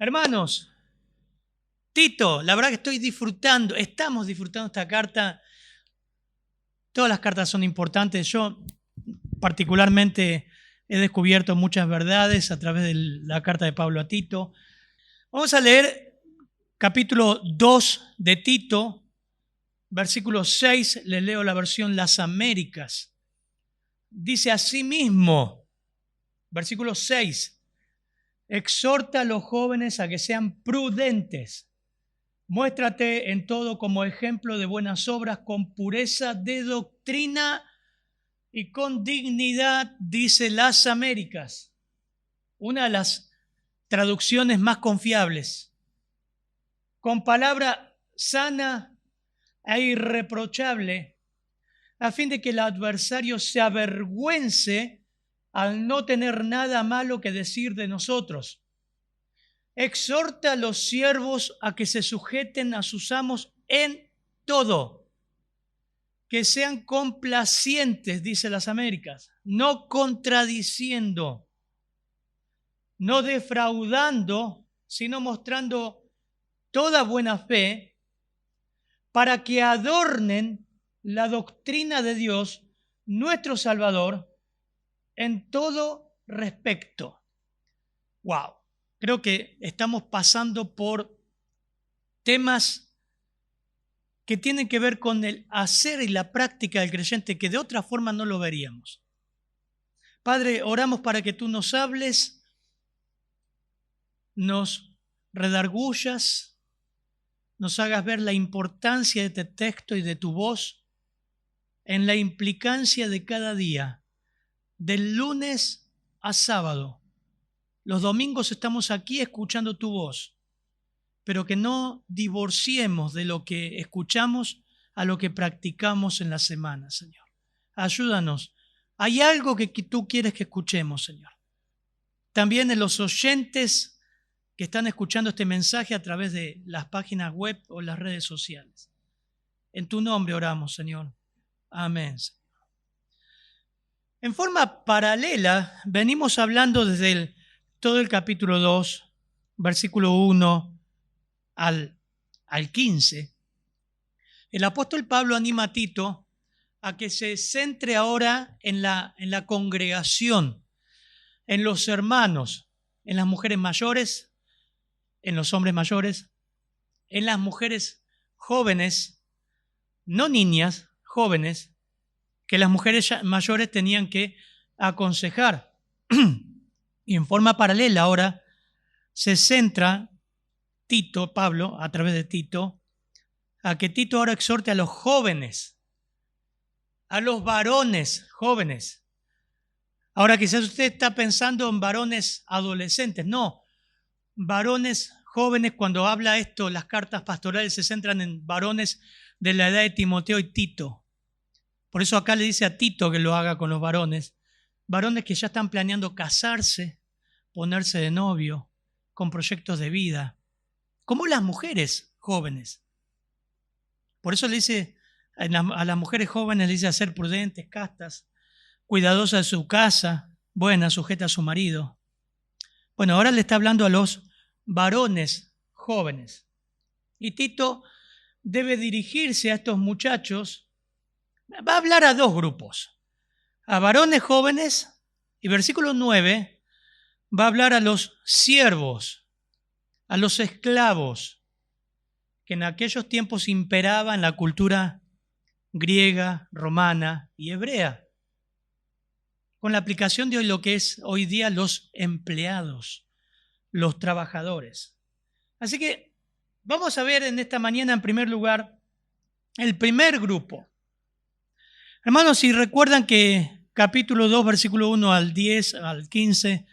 Hermanos, Tito, la verdad que estamos disfrutando esta carta. Todas las cartas son importantes. Yo particularmente he descubierto muchas verdades a través de la carta de Pablo a Tito. Vamos a leer capítulo 2 de Tito, versículo 6, les leo la versión Las Américas. Dice así mismo, versículo 6, exhorta a los jóvenes a que sean prudentes. Muéstrate en todo como ejemplo de buenas obras, con pureza de doctrina y con dignidad, dice Las Américas, una de las traducciones más confiables, con palabra sana e irreprochable, a fin de que el adversario se avergüence al no tener nada malo que decir de nosotros. Exhorta a los siervos a que se sujeten a sus amos en todo, que sean complacientes, dice Las Américas, no contradiciendo, no defraudando, sino mostrando toda buena fe, para que adornen la doctrina de Dios, nuestro Salvador, en todo respecto. ¡Wow! Creo que estamos pasando por temas que tienen que ver con el hacer y la práctica del creyente, que de otra forma no lo veríamos. Padre, oramos para que tú nos hables, nos redargullas, nos hagas ver la importancia de este texto y de tu voz en la implicancia de cada día, del lunes a sábado. Los domingos estamos aquí escuchando tu voz, pero que no divorciemos de lo que escuchamos a lo que practicamos en la semana, Señor. Ayúdanos. Hay algo que tú quieres que escuchemos, Señor. También en los oyentes que están escuchando este mensaje a través de las páginas web o las redes sociales. En tu nombre oramos, Señor. Amén, Señor. En forma paralela, venimos hablando desde todo el capítulo 2, versículo 1 al 15. El apóstol Pablo anima a Tito a que se centre ahora en la congregación, en los hermanos, en las mujeres mayores, en los hombres mayores, en las mujeres jóvenes, no niñas, jóvenes, que las mujeres mayores tenían que aconsejar. Y en forma paralela ahora se centra Tito, Pablo, a través de Tito, a que Tito ahora exhorte a los jóvenes, a los varones jóvenes. Ahora quizás usted está pensando en varones adolescentes. No, varones jóvenes, cuando habla esto, las cartas pastorales se centran en varones de la edad de Timoteo y Tito. Por eso acá le dice a Tito que lo haga con los varones que ya están planeando casarse, ponerse de novio, con proyectos de vida, como las mujeres jóvenes. Por eso le dice a las mujeres jóvenes, le dice a ser prudentes, castas, cuidadosas de su casa, buenas, sujetas a su marido. Bueno, ahora le está hablando a los varones jóvenes. Y Tito debe dirigirse a estos muchachos. Va a hablar a dos grupos, a varones jóvenes, y versículo 9 va a hablar a los siervos, a los esclavos, que en aquellos tiempos imperaba en la cultura griega, romana y hebrea, con la aplicación de hoy lo que es hoy día los empleados, los trabajadores. Así que vamos a ver en esta mañana, en primer lugar, el primer grupo. Hermanos, si recuerdan que capítulo 2, versículo 1 al 10, al 15,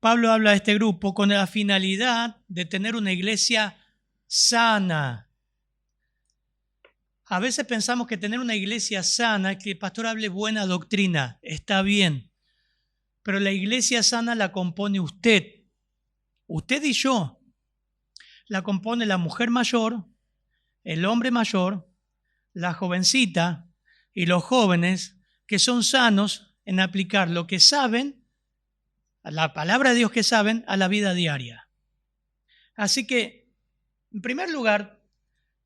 Pablo habla de este grupo con la finalidad de tener una iglesia sana. A veces pensamos que tener una iglesia sana, que el pastor hable buena doctrina, está bien, pero la iglesia sana la compone usted y yo. La compone la mujer mayor, el hombre mayor, la jovencita y los jóvenes que son sanos en aplicar lo que saben, a la palabra de Dios que saben, a la vida diaria. Así que, en primer lugar,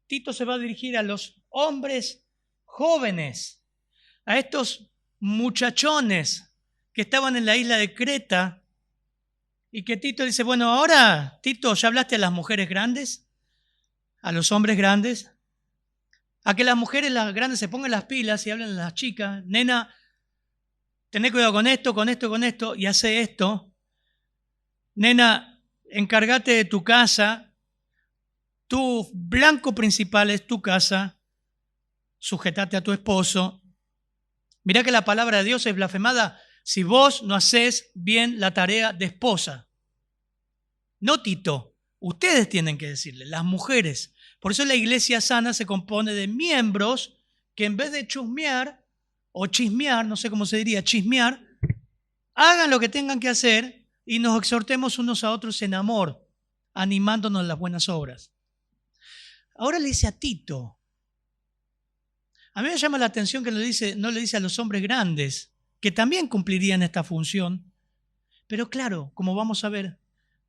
Tito se va a dirigir a los hombres jóvenes, a estos muchachones que estaban en la isla de Creta y que Tito dice, bueno, ahora, Tito, ¿ya hablaste a las mujeres grandes? ¿A los hombres grandes? A que las mujeres las grandes se pongan las pilas y hablen a las chicas, nena, tené cuidado con esto, con esto, con esto, y hace esto. Nena, encárgate de tu casa, tu blanco principal es tu casa, sujetate a tu esposo. Mirá que la palabra de Dios es blasfemada si vos no hacés bien la tarea de esposa. No Tito, ustedes tienen que decirle, las mujeres. Por eso la iglesia sana se compone de miembros que en vez de chusmear o chismear, no sé cómo se diría, chismear, hagan lo que tengan que hacer y nos exhortemos unos a otros en amor, animándonos en las buenas obras. Ahora le dice a Tito. A mí me llama la atención que no le dice a los hombres grandes, que también cumplirían esta función. Pero claro, como vamos a ver,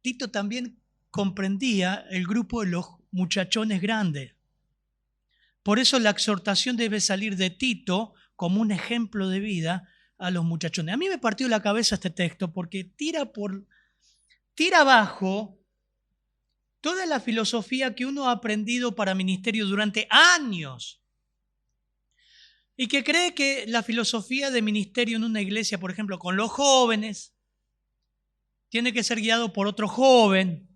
Tito también comprendía el grupo de los muchachones grandes. Por eso la exhortación debe salir de Tito como un ejemplo de vida a los muchachones. A mí me partió la cabeza este texto porque tira abajo toda la filosofía que uno ha aprendido para ministerio durante años y que cree que la filosofía de ministerio en una iglesia, por ejemplo, con los jóvenes, tiene que ser guiado por otro joven,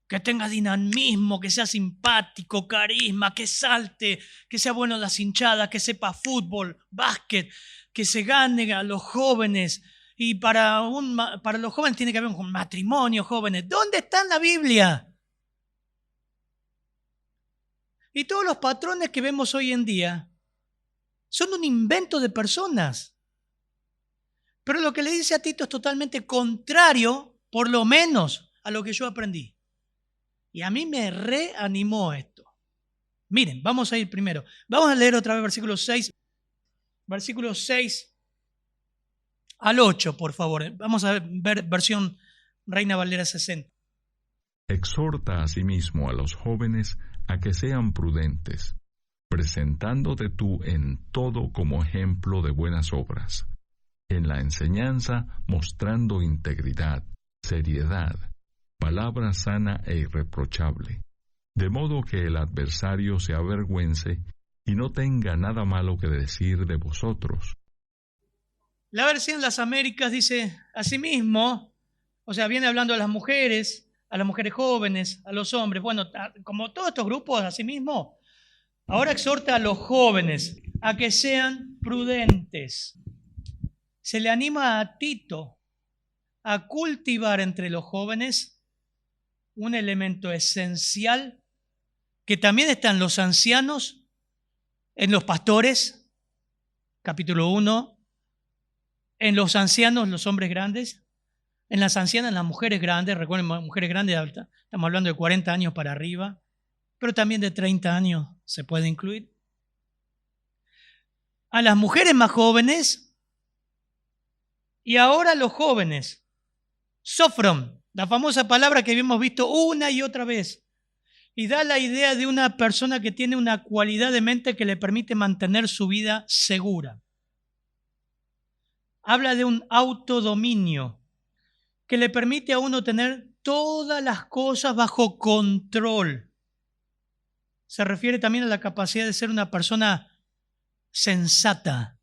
que tenga dinamismo, que sea simpático, carisma, que salte, que sea bueno en las hinchadas, que sepa fútbol, básquet, que se gane a los jóvenes. Y para los jóvenes tiene que haber un matrimonio, jóvenes. ¿Dónde está en la Biblia? Y todos los patrones que vemos hoy en día son un invento de personas. Pero lo que le dice a Tito es totalmente contrario, por lo menos, a lo que yo aprendí. Y a mí me reanimó esto. Miren, vamos a ir primero. Vamos a leer otra vez versículos 6 al 8, por favor. Vamos a ver versión Reina Valera 60. Exhorta asimismo a los jóvenes a que sean prudentes, presentándote tú en todo como ejemplo de buenas obras, en la enseñanza mostrando integridad, seriedad, palabra sana e irreprochable, de modo que el adversario se avergüence y no tenga nada malo que decir de vosotros. La versión Las Américas dice, asimismo, o sea, viene hablando a las mujeres jóvenes, a los hombres, bueno, como todos estos grupos, asimismo, ahora exhorta a los jóvenes a que sean prudentes. Se le anima a Tito a cultivar entre los jóvenes un elemento esencial que también está en los ancianos, en los pastores, capítulo 1, en los ancianos, los hombres grandes, en las ancianas, las mujeres grandes, recuerden, mujeres grandes, estamos hablando de 40 años para arriba, pero también de 30 años se puede incluir. A las mujeres más jóvenes y ahora a los jóvenes. Sofron, la famosa palabra que hemos visto una y otra vez, y da la idea de una persona que tiene una cualidad de mente que le permite mantener su vida segura. Habla de un autodominio que le permite a uno tener todas las cosas bajo control. Se refiere también a la capacidad de ser una persona sensata,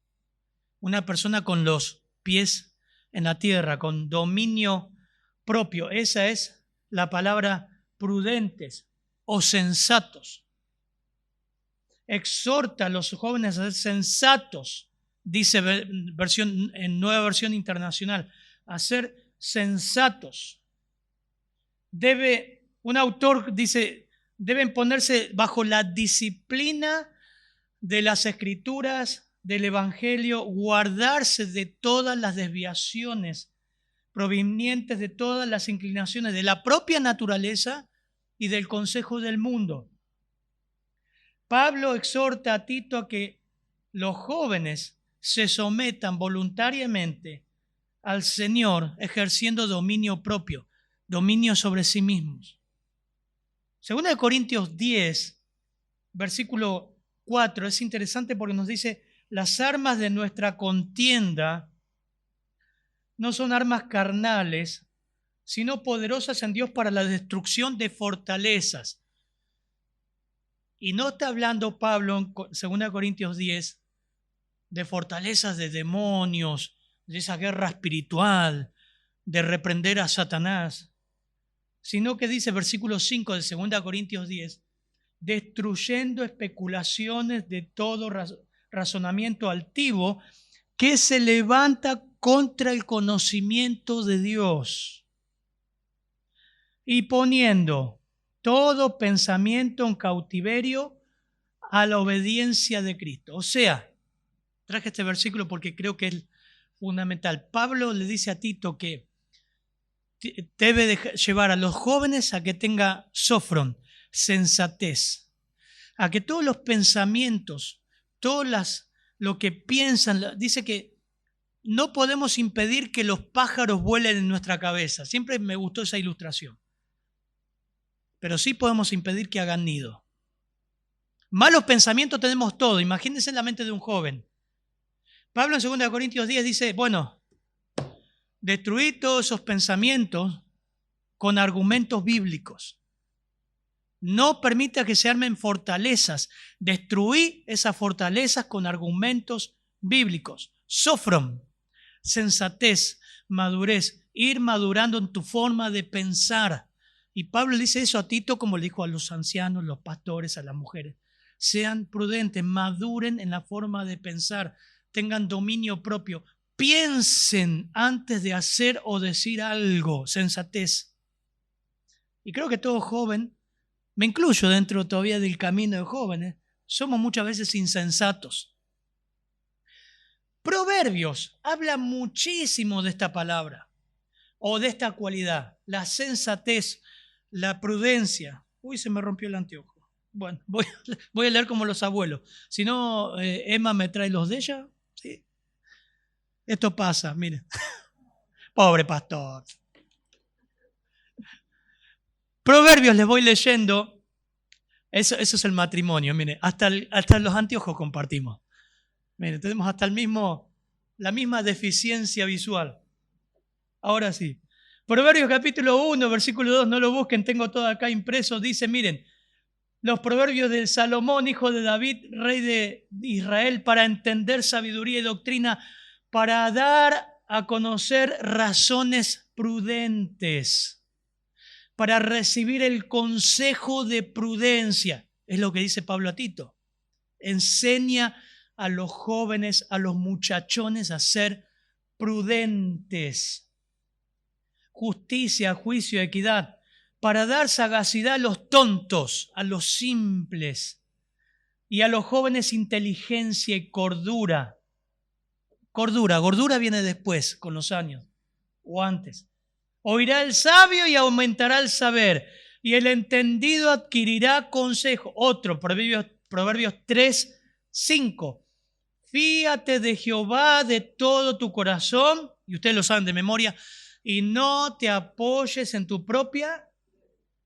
una persona con los pies en la tierra, con dominio propio. Esa es la palabra prudentes o sensatos. Exhorta a los jóvenes a ser sensatos, dice en Nueva Versión Internacional, a ser sensatos. Un autor dice, deben ponerse bajo la disciplina de las Escrituras, del Evangelio, guardarse de todas las desviaciones provenientes de todas las inclinaciones de la propia naturaleza y del consejo del mundo. Pablo exhorta a Tito a que los jóvenes se sometan voluntariamente al Señor, ejerciendo dominio propio, dominio sobre sí mismos. Segunda de Corintios 10, versículo 4, es interesante porque nos dice, las armas de nuestra contienda no son armas carnales, sino poderosas en Dios para la destrucción de fortalezas. Y no está hablando Pablo en 2 Corintios 10 de fortalezas de demonios, de esa guerra espiritual, de reprender a Satanás, sino que dice versículo 5 de 2 Corintios 10, destruyendo especulaciones de todo razonamiento altivo que se levanta contra el conocimiento de Dios y poniendo todo pensamiento en cautiverio a la obediencia de Cristo. O sea, traje este versículo porque creo que es fundamental. Pablo le dice a Tito que debe llevar a los jóvenes a que tenga sofron, sensatez, a que todos los pensamientos, lo que piensan, dice que no podemos impedir que los pájaros vuelen en nuestra cabeza. Siempre me gustó esa ilustración. Pero sí podemos impedir que hagan nido. Malos pensamientos tenemos todo. Imagínense en la mente de un joven. Pablo en 2 Corintios 10 dice, bueno, destruid todos esos pensamientos con argumentos bíblicos. No permita que se armen fortalezas. Destruí esas fortalezas con argumentos bíblicos. Sofron, sensatez, madurez, ir madurando en tu forma de pensar. Y Pablo le dice eso a Tito como le dijo a los ancianos, los pastores, a las mujeres. Sean prudentes, maduren en la forma de pensar, tengan dominio propio. Piensen antes de hacer o decir algo, sensatez. Y creo que todo joven, me incluyo dentro todavía del camino de jóvenes, somos muchas veces insensatos. Proverbios habla muchísimo de esta palabra o de esta cualidad, la sensatez, la prudencia. Uy, se me rompió el anteojo. Bueno, voy a leer como los abuelos. Si no, Emma me trae los de ella. ¿Sí? Esto pasa, miren. Pobre pastor. Proverbios les voy leyendo. Eso es el matrimonio, miren. Hasta los anteojos compartimos. Miren, tenemos hasta la misma deficiencia visual. Ahora sí. Proverbios capítulo 1, versículo 2, no lo busquen, tengo todo acá impreso. Dice, miren, los proverbios de Salomón, hijo de David, rey de Israel, para entender sabiduría y doctrina, para dar a conocer razones prudentes, para recibir el consejo de prudencia. Es lo que dice Pablo a Tito. Enseña a los jóvenes, a los muchachones a ser prudentes. Justicia, juicio, equidad, para dar sagacidad a los tontos, a los simples, y a los jóvenes inteligencia y cordura. Gordura viene después, con los años, o antes. Oirá el sabio y aumentará el saber, y el entendido adquirirá consejo. Otro, Proverbios 3, 5. Fíate de Jehová de todo tu corazón, y ustedes lo saben de memoria, y no te apoyes en tu propia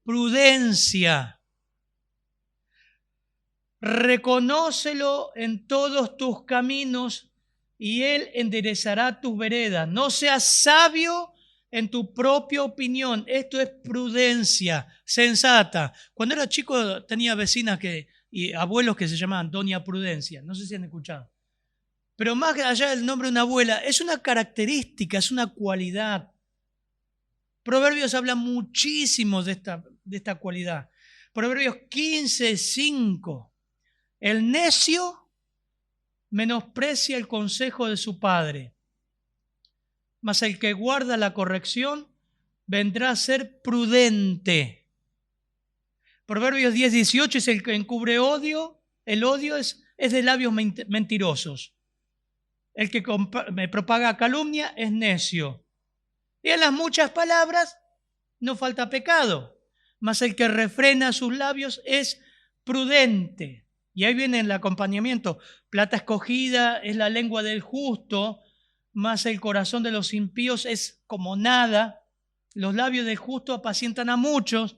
prudencia. Reconócelo en todos tus caminos y Él enderezará tus veredas. No seas sabio en tu propia opinión. Esto es prudencia sensata. Cuando era chico tenía vecinas y abuelos que se llamaban Doña Prudencia. No sé si han escuchado. Pero más allá del nombre de una abuela, es una característica, es una cualidad. Proverbios habla muchísimo de esta cualidad. Proverbios 15, 5. El necio menosprecia el consejo de su padre, mas el que guarda la corrección vendrá a ser prudente. Proverbios 10, 18 es el que encubre odio. El odio es de labios mentirosos. El que me propaga calumnia es necio. Y en las muchas palabras no falta pecado, mas el que refrena sus labios es prudente. Y ahí viene el acompañamiento. Plata escogida es la lengua del justo, mas el corazón de los impíos es como nada. Los labios del justo apacientan a muchos,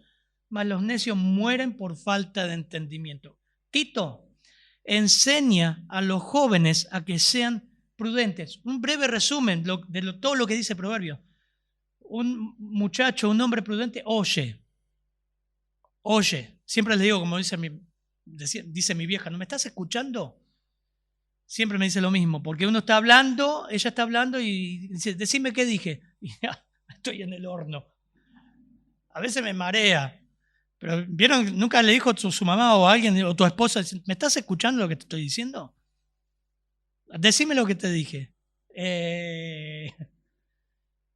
mas los necios mueren por falta de entendimiento. Tito, enseña a los jóvenes a que sean prudentes. Un breve resumen de todo lo que dice Proverbios. Un muchacho, un hombre prudente, oye. Siempre les digo, como dice mi vieja, ¿no me estás escuchando? Siempre me dice lo mismo, porque uno está hablando, ella está hablando y dice, decime qué dije. Y ya, estoy en el horno. A veces me marea. Pero, ¿vieron? Nunca le dijo su mamá o alguien o tu esposa, ¿me estás escuchando lo que te estoy diciendo? Decime lo que te dije.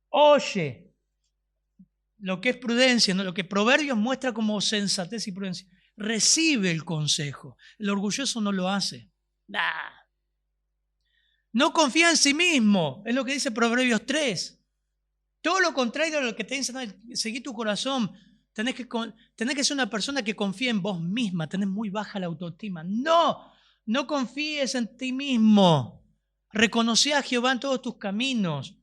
Oye, lo que es prudencia, ¿no? Lo que Proverbios muestra como sensatez y prudencia. Recibe el consejo. El orgulloso no lo hace. Nah. No confía en sí mismo. Es lo que dice Proverbios 3. Todo lo contrario a lo que te dicen, seguí tu corazón. Tenés que ser una persona que confía en vos misma. Tenés muy baja la autoestima. No confíes en ti mismo. Reconocí a Jehová en todos tus caminos.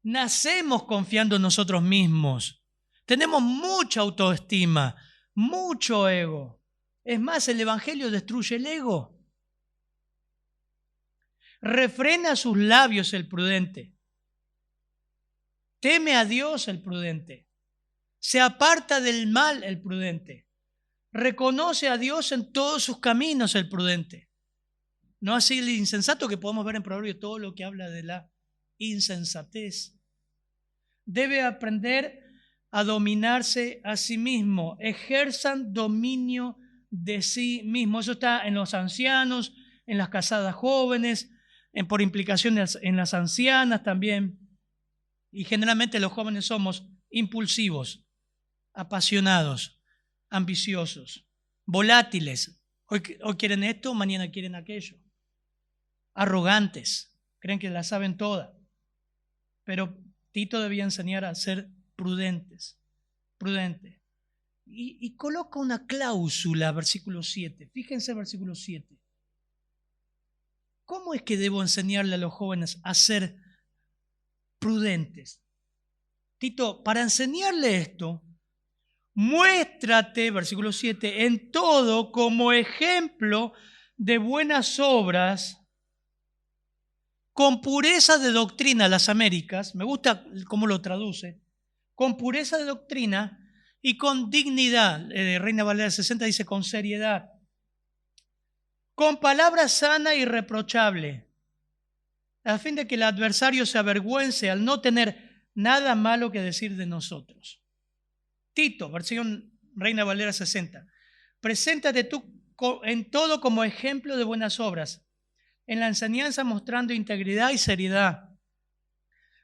Nacemos confiando en nosotros mismos. Tenemos mucha autoestima, mucho ego. Es más, el Evangelio destruye el ego. Refrena sus labios el prudente. Teme a Dios el prudente. Se aparta del mal el prudente. Reconoce a Dios en todos sus caminos el prudente. No así el insensato, que podemos ver en Proverbios todo lo que habla de la insensatez. Debe aprender a dominarse a sí mismo. Ejerzan dominio de sí mismo. Eso está en los ancianos, en las casadas jóvenes, por implicación en las ancianas también. Y generalmente los jóvenes somos impulsivos, apasionados, ambiciosos, volátiles. Hoy quieren esto, mañana quieren aquello. Arrogantes, creen que la saben toda. Pero Tito debía enseñar a ser prudentes. Y coloca una cláusula, versículo 7. Fíjense versículo 7. ¿Cómo es que debo enseñarle a los jóvenes a ser prudentes? Tito, para enseñarle esto, muéstrate, versículo 7, en todo como ejemplo de buenas obras, con pureza de doctrina, las Américas, me gusta cómo lo traduce, con pureza de doctrina y con dignidad. Reina Valera 60 dice con seriedad, con palabra sana y irreprochable, a fin de que el adversario se avergüence al no tener nada malo que decir de nosotros. Tito, versión Reina Valera 60, preséntate tú en todo como ejemplo de buenas obras, en la enseñanza mostrando integridad y seriedad,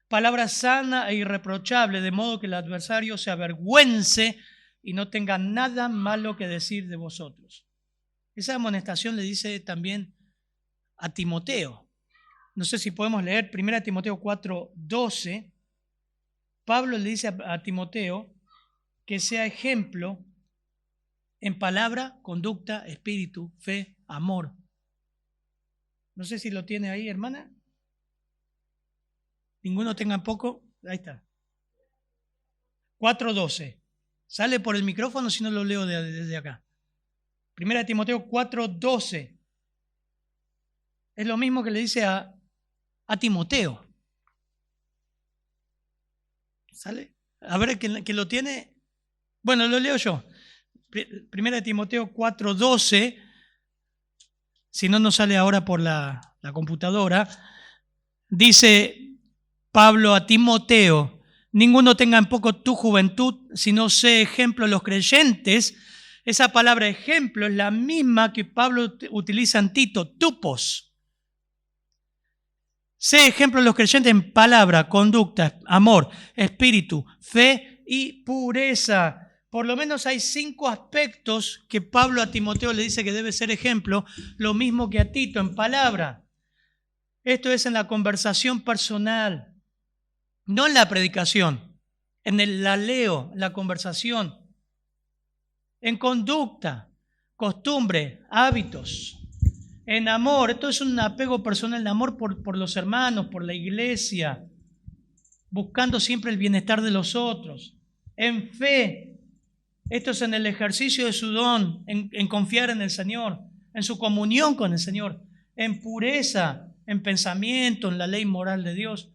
palabra sana e irreprochable, de modo que el adversario se avergüence y no tenga nada malo que decir de vosotros. Esa amonestación le dice también a Timoteo. No sé si podemos leer 1 Timoteo 4:12. Pablo le dice a Timoteo que sea ejemplo en palabra, conducta, espíritu, fe, amor. No sé si lo tiene ahí, hermana. Ninguno tenga poco. Ahí está. 4:12. Sale por el micrófono si no lo leo desde acá. 1 Timoteo 4:12. Es lo mismo que le dice a Timoteo. ¿Sale? A ver, ¿quién lo tiene? Bueno, lo leo yo. 1 Timoteo 4:12. Si no, nos sale ahora por la computadora. Dice Pablo a Timoteo: ninguno tenga en poco tu juventud, sino sé ejemplo a los creyentes. Esa palabra ejemplo es la misma que Pablo utiliza en Tito, tupos. Sé ejemplo a los creyentes en palabra, conducta, amor, espíritu, fe y pureza. Por lo menos hay 5 aspectos que Pablo a Timoteo le dice que debe ser ejemplo, lo mismo que a Tito en palabra. Esto es en la conversación personal, no en la predicación, en el laleo, la conversación, en conducta, costumbre, hábitos, en amor. Esto es un apego personal, en amor por los hermanos, por la iglesia, buscando siempre el bienestar de los otros, en fe, Esto es en el ejercicio de su don, en confiar en el Señor, en su comunión con el Señor, en pureza, en pensamiento, en la ley moral de Dios.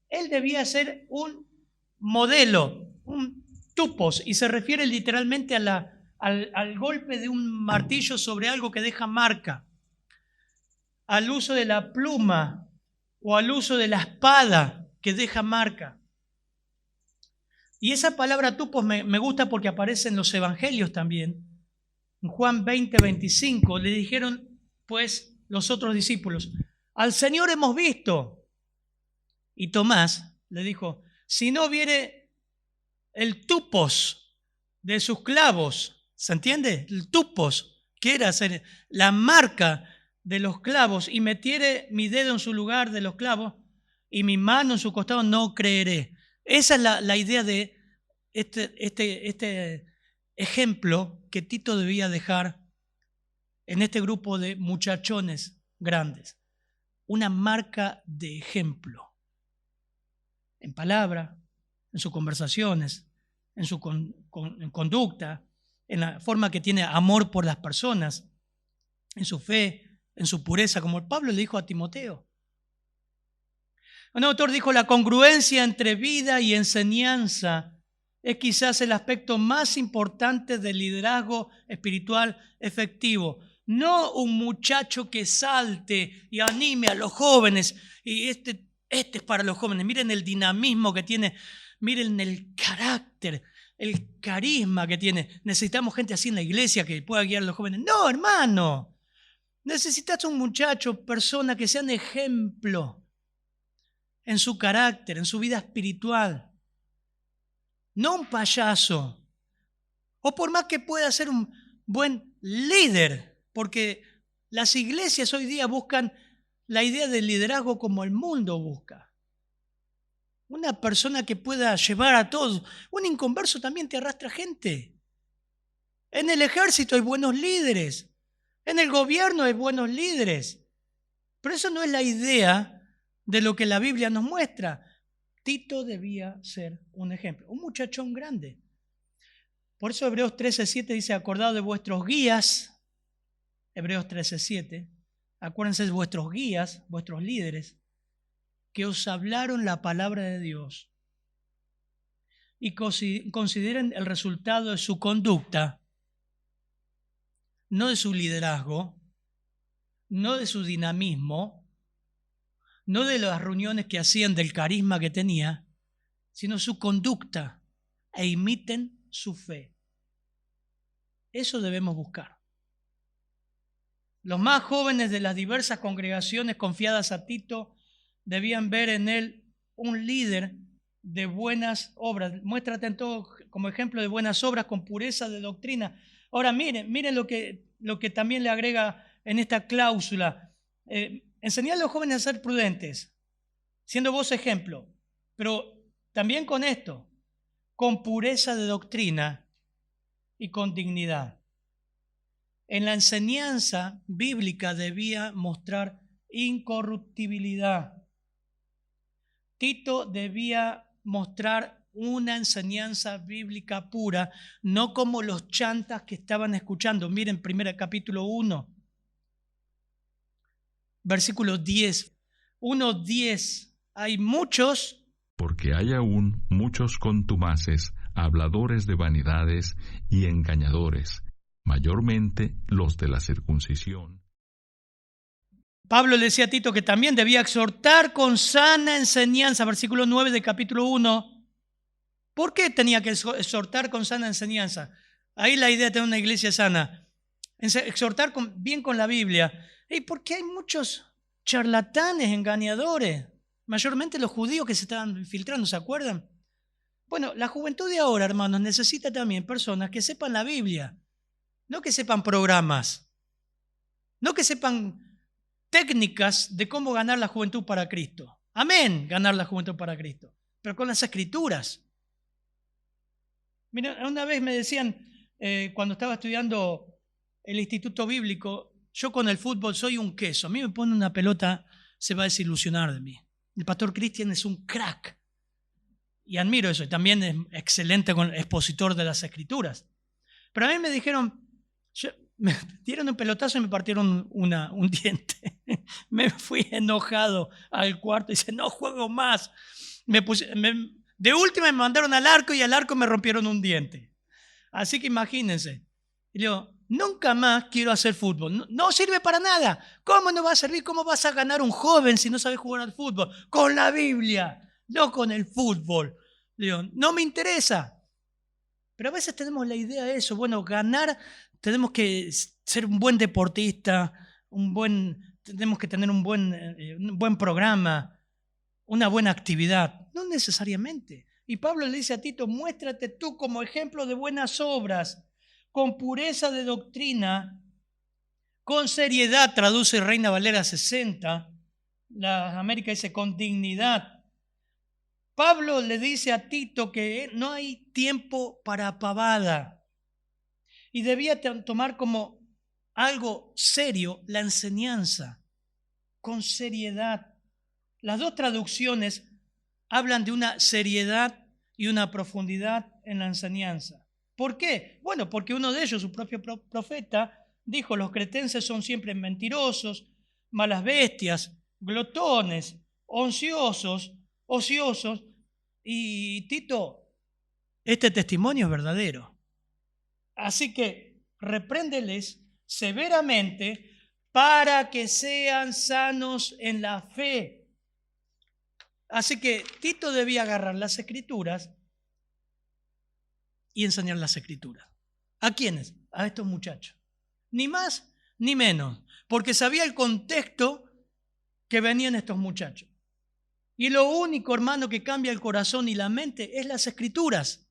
Él debía ser un modelo, un tupos, y se refiere literalmente a al golpe de un martillo sobre algo que deja marca, al uso de la pluma o al uso de la espada que deja marca. Y esa palabra tupos me gusta porque aparece en los evangelios también. En Juan 20:25 le dijeron pues los otros discípulos, al Señor hemos visto. Y Tomás le dijo, si no viere el tupos de sus clavos, ¿se entiende? El tupos, que era hacer la marca de los clavos, y metiere mi dedo en su lugar de los clavos y mi mano en su costado, no creeré. Esa es la idea de este ejemplo que Tito debía dejar en este grupo de muchachones grandes. Una marca de ejemplo. En palabra, en sus conversaciones, en su en conducta, en la forma que tiene amor por las personas, en su fe, en su pureza, como Pablo le dijo a Timoteo. Un autor dijo, la congruencia entre vida y enseñanza es quizás el aspecto más importante del liderazgo espiritual efectivo. No un muchacho que salte y anime a los jóvenes, y este es para los jóvenes. Miren el dinamismo que tiene, miren el carácter, el carisma que tiene. Necesitamos gente así en la iglesia que pueda guiar a los jóvenes. No, hermano. Necesitas un muchacho, persona que sean ejemplo en su carácter, en su vida espiritual. No un payaso. O por más que pueda ser un buen líder, porque las iglesias hoy día buscan la idea del liderazgo como el mundo busca. Una persona que pueda llevar a todos. Un inconverso también te arrastra gente. En el ejército hay buenos líderes. En el gobierno hay buenos líderes. Pero eso no es la idea de lo que la Biblia nos muestra. Tito debía ser un ejemplo. Un muchachón grande. Por eso Hebreos 13:7 dice, acordado de vuestros guías. Hebreos 13:7. Acuérdense de vuestros guías, vuestros líderes, que os hablaron la palabra de Dios, y consideren el resultado de su conducta, no de su liderazgo, no de su dinamismo, no de las reuniones que hacían, del carisma que tenía, sino su conducta, e imiten su fe. Eso debemos buscar. Los más jóvenes de las diversas congregaciones confiadas a Tito debían ver en él un líder de buenas obras. Muéstrate en todo como ejemplo de buenas obras, con pureza de doctrina. Ahora miren lo que también le agrega en esta cláusula. Enseñar a los jóvenes a ser prudentes, siendo vos ejemplo, pero también con esto, con pureza de doctrina y con dignidad. En la enseñanza bíblica debía mostrar incorruptibilidad. Tito debía mostrar una enseñanza bíblica pura, no como los chantas que estaban escuchando. Miren, capítulo 1, versículo 10. 1:10. Hay muchos. Porque hay aún muchos contumaces, habladores de vanidades y engañadores, mayormente los de la circuncisión. Pablo le decía a Tito que también debía exhortar con sana enseñanza, versículo 9 del capítulo 1. ¿Por qué tenía que exhortar con sana enseñanza? Ahí la idea de tener una iglesia sana. Exhortar bien con la Biblia. ¿Y por qué hay muchos charlatanes, engañadores? Mayormente los judíos que se estaban infiltrando, ¿se acuerdan? Bueno, la juventud de ahora, hermanos, necesita también personas que sepan la Biblia. No que sepan programas, no que sepan técnicas de cómo ganar la juventud para Cristo. Amén, ganar la juventud para Cristo, pero con las Escrituras. Mira, una vez me decían, cuando estaba estudiando el Instituto Bíblico, yo con el fútbol soy un queso. A mí me pone una pelota, se va a desilusionar de mí. El pastor Cristian es un crack. Y admiro eso. Y también es excelente expositor de las Escrituras. Pero a mí me dijeron, me dieron un pelotazo y me partieron un diente. Me fui enojado al cuarto y dice, no juego más. De última me mandaron al arco y al arco me rompieron un diente. Así que imagínense. Y le digo, nunca más quiero hacer fútbol. No, no sirve para nada. ¿Cómo no va a servir? ¿Cómo vas a ganar un joven si no sabes jugar al fútbol? Con la Biblia, no con el fútbol. Le digo, no me interesa. Pero a veces tenemos la idea de eso. Bueno, ganar, tenemos que ser un buen deportista, tenemos que tener un buen programa, una buena actividad. No necesariamente. Y Pablo le dice a Tito, muéstrate tú como ejemplo de buenas obras, con pureza de doctrina, con seriedad, traduce Reina Valera 60, la América dice con dignidad. Pablo le dice a Tito que no hay tiempo para pavada y debía tomar como algo serio la enseñanza, con seriedad. Las dos traducciones hablan de una seriedad y una profundidad en la enseñanza. ¿Por qué? Bueno, porque uno de ellos, su propio profeta, dijo, los cretenses son siempre mentirosos, malas bestias, glotones, ociosos, y Tito, este testimonio es verdadero. Así que repréndeles severamente para que sean sanos en la fe. Así que Tito debía agarrar las Escrituras y enseñar las Escrituras. ¿A quiénes? A estos muchachos. Ni más ni menos, porque sabía el contexto que venían estos muchachos. Y lo único, hermano, que cambia el corazón y la mente es las Escrituras.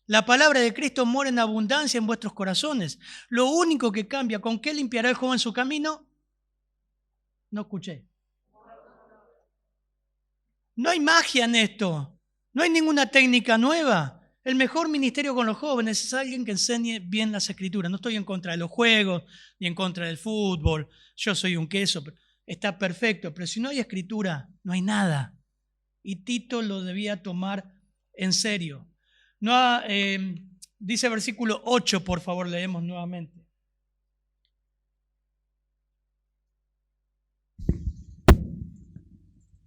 La palabra de Cristo mora en abundancia en vuestros corazones. Lo único que cambia, ¿con qué limpiará el joven su camino? No escuché. No hay magia en esto. No hay ninguna técnica nueva. El mejor ministerio con los jóvenes es alguien que enseñe bien las Escrituras. No estoy en contra de los juegos, ni en contra del fútbol. Yo soy un queso. Está perfecto, pero si no hay Escritura, no hay nada. Y Tito lo debía tomar en serio. No, dice versículo 8, por favor, leemos nuevamente.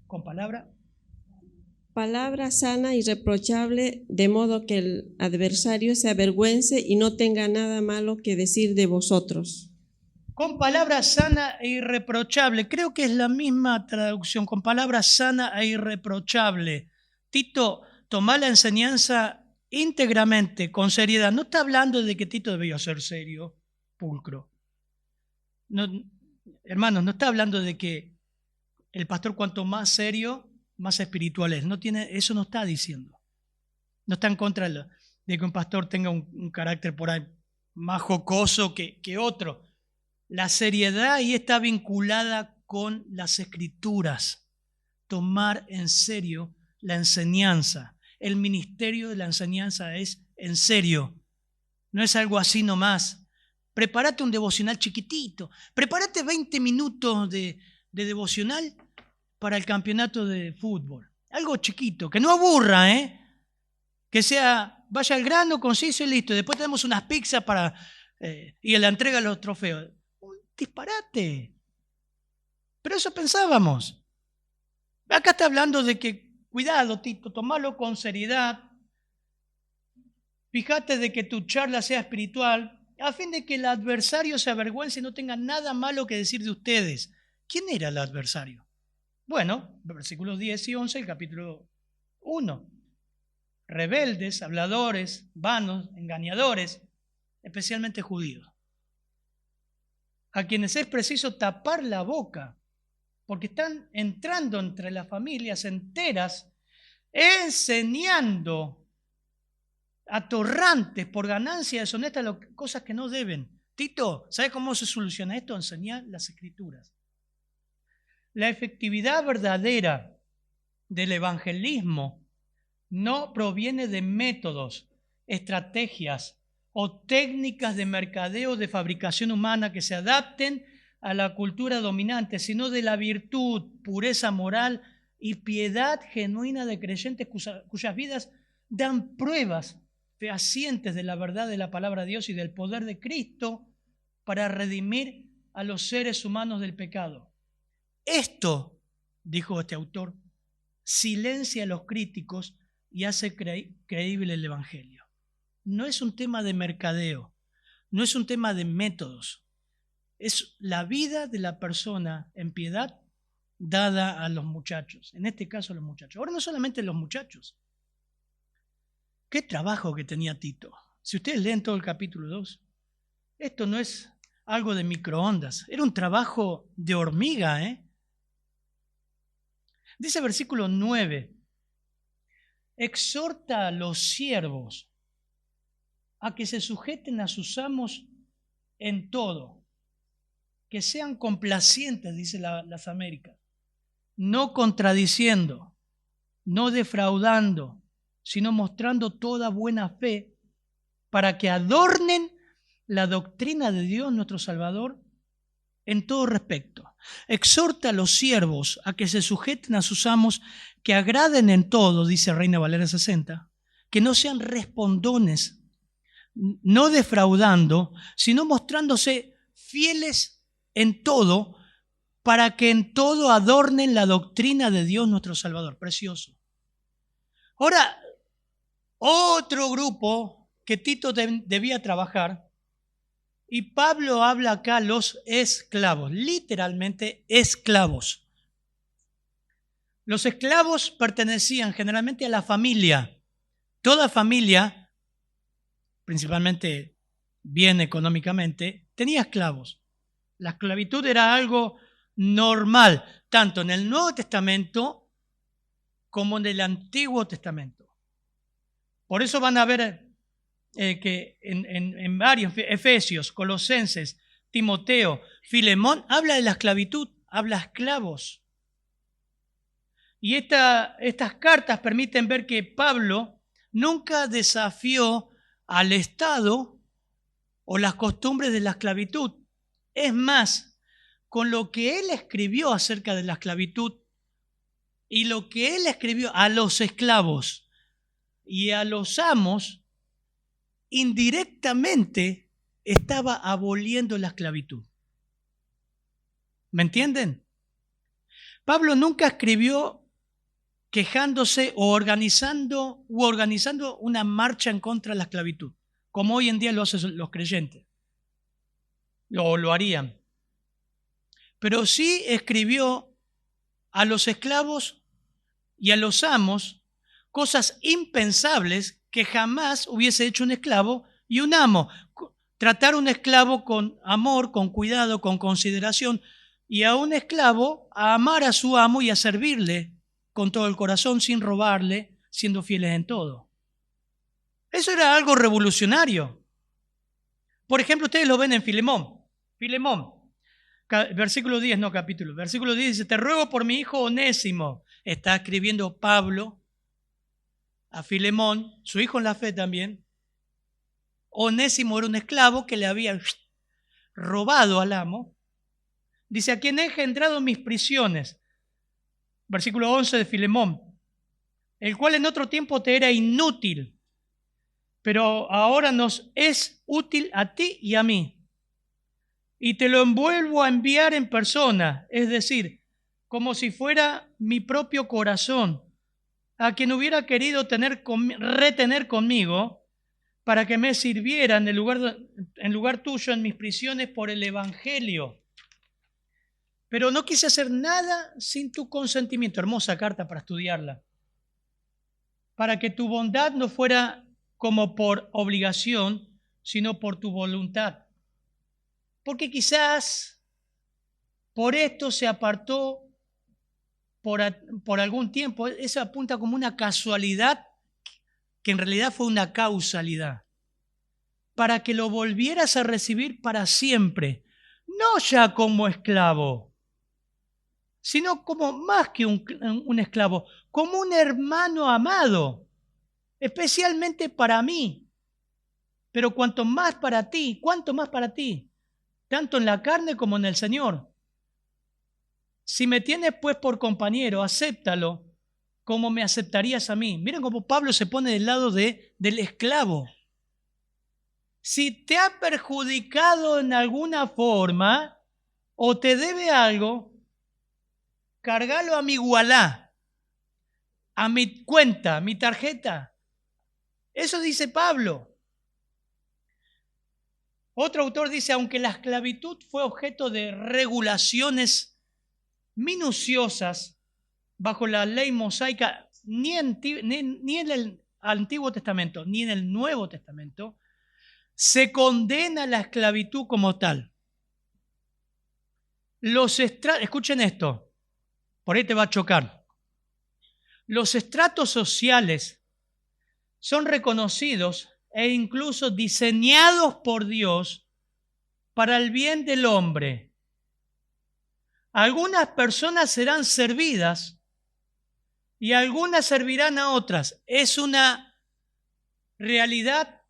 Con palabra. Palabra sana y reprochable, de modo que el adversario se avergüence y no tenga nada malo que decir de vosotros. Con palabra sana e irreprochable. Creo que es la misma traducción, con palabra sana e irreprochable. Tito, toma la enseñanza íntegramente, con seriedad. No está hablando de que Tito debía ser serio, pulcro. No, hermanos, no está hablando de que el pastor cuanto más serio, más espiritual es. Eso no está diciendo. No está en contra de que un pastor tenga un carácter por ahí más jocoso que otro. La seriedad ahí está vinculada con las Escrituras. Tomar en serio la enseñanza. El ministerio de la enseñanza es en serio. No es algo así nomás. Prepárate un devocional chiquitito. Prepárate 20 minutos de devocional para el campeonato de fútbol. Algo chiquito, que no aburra, que vaya al grano, conciso y listo. Después tenemos unas pizzas y la entrega de los trofeos. Un disparate. Pero eso pensábamos. Acá está hablando de que, cuidado, Tito, tomalo con seriedad. Fíjate de que tu charla sea espiritual, a fin de que el adversario se avergüence y no tenga nada malo que decir de ustedes. ¿Quién era el adversario? Bueno, versículos 10 y 11 del capítulo 1. Rebeldes, habladores, vanos, engañadores, especialmente judíos, a quienes es preciso tapar la boca, porque están entrando entre las familias enteras, enseñando a torrantes por ganancia deshonesta cosas que no deben. Tito, ¿sabe cómo se soluciona esto? Enseñar las Escrituras. La efectividad verdadera del evangelismo no proviene de métodos, estrategias o técnicas de mercadeo de fabricación humana que se adapten a la cultura dominante, sino de la virtud, pureza moral y piedad genuina de creyentes cuyas vidas dan pruebas fehacientes de la verdad de la palabra de Dios y del poder de Cristo para redimir a los seres humanos del pecado. Esto, dijo este autor, silencia a los críticos y hace creíble el Evangelio. No es un tema de mercadeo, no es un tema de métodos, es la vida de la persona en piedad dada a los muchachos, en este caso a los muchachos. Ahora no solamente los muchachos. Qué trabajo que tenía Tito. Si ustedes leen todo el capítulo 2, esto no es algo de microondas, era un trabajo de hormiga, ¿eh? Dice versículo 9, exhorta a los siervos a que se sujeten a sus amos en todo, que sean complacientes, dice las Américas, no contradiciendo, no defraudando, sino mostrando toda buena fe para que adornen la doctrina de Dios nuestro Salvador en todo respecto. Exhorta a los siervos a que se sujeten a sus amos, que agraden en todo, dice Reina Valera 60, que no sean respondones, no defraudando, sino mostrándose fieles en todo, para que en todo adornen la doctrina de Dios nuestro Salvador. Precioso. Ahora, otro grupo que Tito debía trabajar, y Pablo habla acá los esclavos, literalmente esclavos. Los esclavos pertenecían generalmente a la familia. Toda familia, principalmente bien económicamente, tenía esclavos. La esclavitud era algo normal, tanto en el Nuevo Testamento como en el Antiguo Testamento. Por eso van a ver que en varios, Efesios, Colosenses, Timoteo, Filemón, habla de la esclavitud, habla de esclavos. Y estas cartas permiten ver que Pablo nunca desafió al Estado o las costumbres de la esclavitud. Es más, con lo que él escribió acerca de la esclavitud y lo que él escribió a los esclavos y a los amos, indirectamente estaba aboliendo la esclavitud. ¿Me entienden? Pablo nunca escribió quejándose o organizando una marcha en contra de la esclavitud, como hoy en día lo hacen los creyentes. Lo harían. Pero sí escribió a los esclavos y a los amos cosas impensables que jamás hubiese hecho un esclavo y un amo. Tratar a un esclavo con amor, con cuidado, con consideración, y a un esclavo a amar a su amo y a servirle con todo el corazón, sin robarle, siendo fieles en todo. Eso era algo revolucionario. Por ejemplo, ustedes lo ven en Filemón. Filemón, versículo 10, no capítulo. Versículo 10 dice, te ruego por mi hijo Onésimo. Está escribiendo Pablo a Filemón, su hijo en la fe también. Onésimo era un esclavo que le había robado al amo. Dice, a quien he engendrado mis prisiones. Versículo 11 de Filemón, el cual en otro tiempo te era inútil, pero ahora nos es útil a ti y a mí. Y te lo envuelvo a enviar en persona, es decir, como si fuera mi propio corazón, a quien hubiera querido retener conmigo, para que me sirviera en lugar tuyo en mis prisiones por el Evangelio. Pero no quise hacer nada sin tu consentimiento. Hermosa carta para estudiarla. Para que tu bondad no fuera como por obligación, sino por tu voluntad. Porque quizás por esto se apartó por algún tiempo. Eso apunta como una casualidad, que en realidad fue una causalidad. Para que lo volvieras a recibir para siempre. No ya como esclavo, sino como más que un esclavo, como un hermano amado, especialmente para mí. Pero cuanto más para ti, tanto en la carne como en el Señor. Si me tienes pues por compañero, acéptalo, como me aceptarías a mí. Miren cómo Pablo se pone del lado del esclavo. Si te ha perjudicado en alguna forma o te debe algo, cargalo a mi wallah, a mi cuenta, a mi tarjeta. Eso dice Pablo. Otro autor dice, aunque la esclavitud fue objeto de regulaciones minuciosas bajo la ley mosaica, ni en el Antiguo Testamento ni en el Nuevo Testamento, se condena la esclavitud como tal. Escuchen esto, por ahí te va a chocar. Los estratos sociales son reconocidos e incluso diseñados por Dios para el bien del hombre. Algunas personas serán servidas y algunas servirán a otras. Es una realidad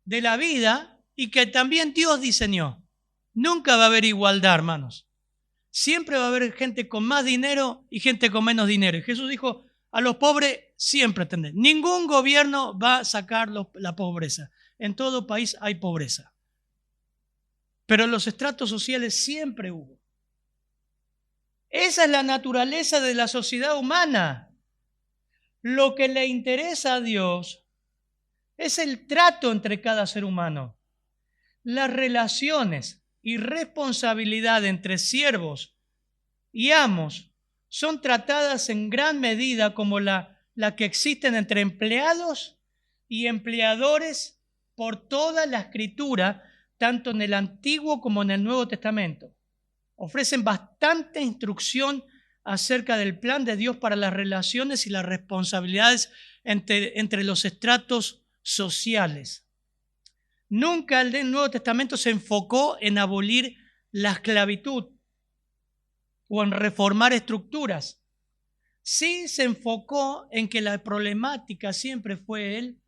de la vida y que también Dios diseñó. Nunca va a haber igualdad, hermanos. Siempre va a haber gente con más dinero y gente con menos dinero. Y Jesús dijo, a los pobres siempre atender. Ningún gobierno va a sacar la pobreza. En todo país hay pobreza. Pero en los estratos sociales siempre hubo. Esa es la naturaleza de la sociedad humana. Lo que le interesa a Dios es el trato entre cada ser humano. Las relaciones y responsabilidad entre siervos y amos son tratadas en gran medida como la que existen entre empleados y empleadores por toda la Escritura, tanto en el Antiguo como en el Nuevo Testamento. Ofrecen bastante instrucción acerca del plan de Dios para las relaciones y las responsabilidades entre los estratos sociales. Nunca el Nuevo Testamento se enfocó en abolir la esclavitud o en reformar estructuras. Sí se enfocó en que la problemática siempre fue el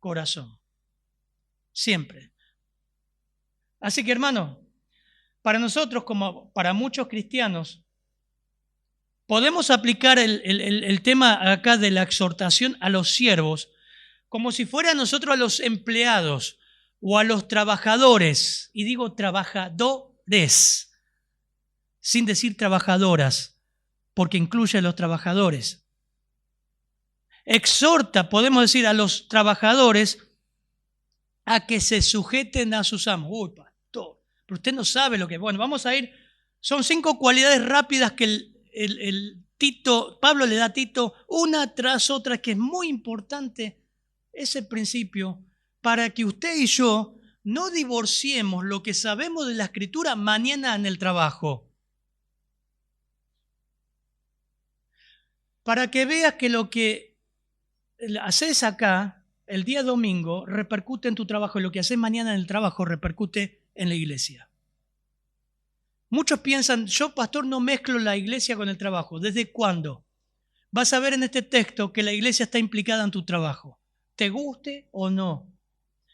corazón. Siempre. Así que, hermano, para nosotros, como para muchos cristianos, podemos aplicar el tema acá de la exhortación a los siervos como si fuera a nosotros a los empleados o a los trabajadores. Y digo trabajadores, sin decir trabajadoras, porque incluye a los trabajadores. Exhorta, podemos decir, a los trabajadores a que se sujeten a sus amos. Uy, pastor, pero usted no sabe lo que... Bueno, vamos a ir... Son 5 cualidades rápidas que Pablo le da a Tito una tras otra, que es muy importante ese principio para que usted y yo no divorciemos lo que sabemos de la Escritura mañana en el trabajo. Para que veas que lo que haces acá el día domingo repercute en tu trabajo y lo que haces mañana en el trabajo repercute en la iglesia. Muchos piensan, yo pastor no mezclo la iglesia con el trabajo. ¿Desde cuándo? Vas a ver en este texto que la iglesia está implicada en tu trabajo, te guste o no,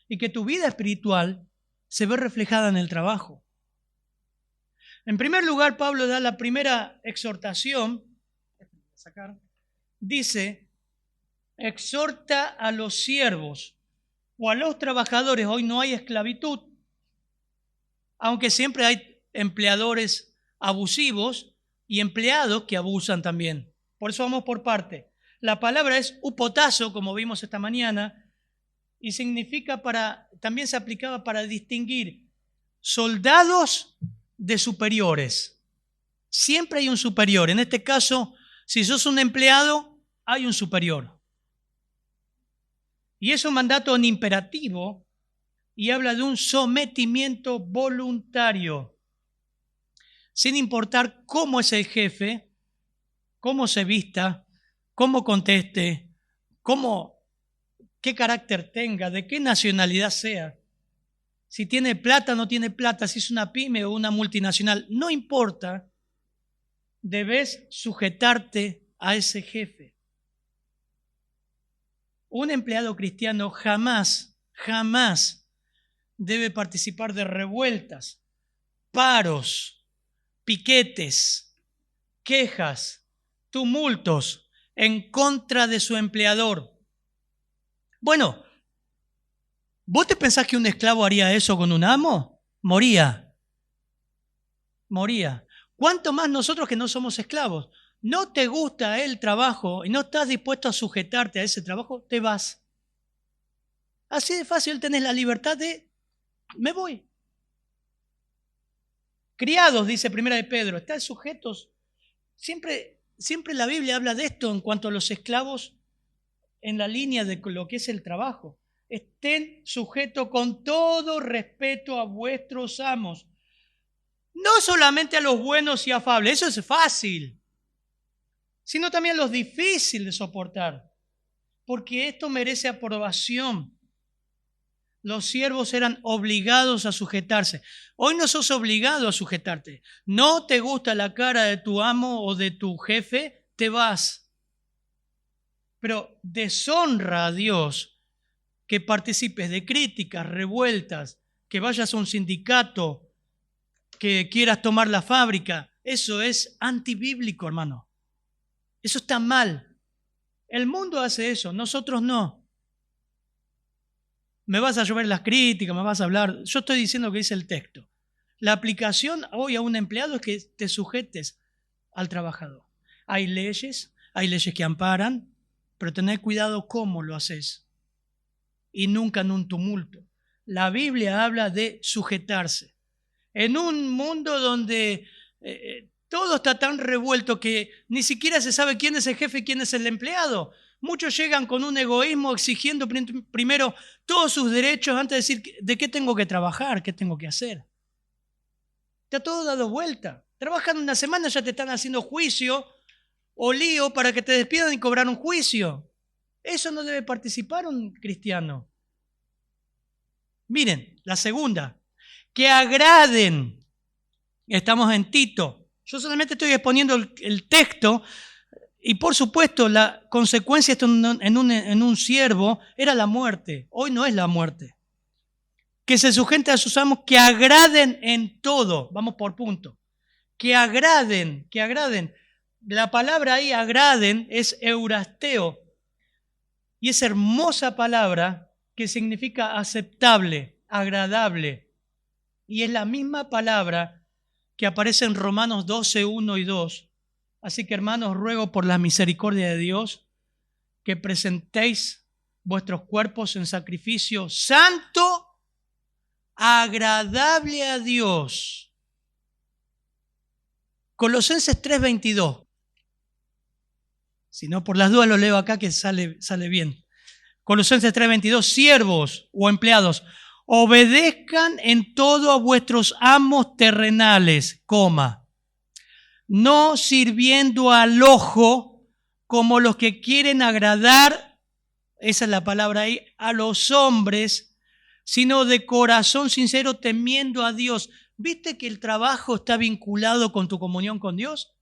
y que tu vida espiritual se ve reflejada en el trabajo. En primer lugar, Pablo da la primera exhortación. Dice, exhorta a los siervos o a los trabajadores. Hoy no hay esclavitud, aunque siempre hay empleadores abusivos y empleados que abusan también. Por eso vamos por parte. La palabra es upotazo, como vimos esta mañana, y significa también se aplicaba para distinguir soldados de superiores. Siempre hay un superior. En este caso, si sos un empleado, hay un superior. Y es un mandato en imperativo y habla de un sometimiento voluntario. Sin importar cómo es el jefe, cómo se vista, cómo conteste, qué carácter tenga, de qué nacionalidad sea. Si tiene plata o no tiene plata, si es una pyme o una multinacional, no importa. Debes sujetarte a ese jefe. Un empleado cristiano jamás debe participar de revueltas, paros, piquetes, quejas, tumultos en contra de su empleador. Bueno, ¿vos te pensás que un esclavo haría eso con un amo? Moría. ¿Cuánto más nosotros que no somos esclavos? No te gusta el trabajo y no estás dispuesto a sujetarte a ese trabajo, te vas. Así de fácil tenés la libertad de, me voy. Criados, dice Primera de Pedro, están sujetos. Siempre la Biblia habla de esto en cuanto a los esclavos en la línea de lo que es el trabajo. Estén sujetos con todo respeto a vuestros amos. No solamente a los buenos y afables, eso es fácil, sino también a los difíciles de soportar, porque esto merece aprobación. Los siervos eran obligados a sujetarse. Hoy no sos obligado a sujetarte. No te gusta la cara de tu amo o de tu jefe, te vas. Pero deshonra a Dios que participes de críticas, revueltas, que vayas a un sindicato, que quieras tomar la fábrica. Eso es antibíblico, hermano. Eso está mal. El mundo hace eso, nosotros no. Me vas a llover las críticas, me vas a hablar. Yo estoy diciendo lo que dice el texto. La aplicación hoy a un empleado es que te sujetes al trabajador. Hay leyes que amparan, pero tened cuidado cómo lo haces y nunca en un tumulto. La Biblia habla de sujetarse. En un mundo donde todo está tan revuelto que ni siquiera se sabe quién es el jefe y quién es el empleado. Muchos llegan con un egoísmo exigiendo primero todos sus derechos antes de decir de qué tengo que trabajar, qué tengo que hacer. Está todo dado vuelta. Trabajan una semana, ya te están haciendo juicio o lío para que te despidan y cobrar un juicio. Eso no debe participar un cristiano. Miren, la segunda, que agraden. Estamos en Tito. Yo solamente estoy exponiendo el texto. Y por supuesto, la consecuencia en un siervo era la muerte. Hoy no es la muerte. Que se sujeten a sus amos, que agraden en todo. Vamos por punto. Que agraden. La palabra ahí, agraden, es eurasteo. Y es hermosa palabra que significa aceptable, agradable. Y es la misma palabra que aparece en Romanos 12, 1 y 2. Así que, hermanos, ruego por la misericordia de Dios que presentéis vuestros cuerpos en sacrificio santo, agradable a Dios. Colosenses 3:22. Si no, por las dudas lo leo acá que sale bien. Colosenses 3:22. Siervos o empleados, obedezcan en todo a vuestros amos terrenales, no sirviendo al ojo como los que quieren agradar, esa es la palabra ahí, a los hombres, sino de corazón sincero, temiendo a Dios. ¿Viste que el trabajo está vinculado con tu comunión con Dios?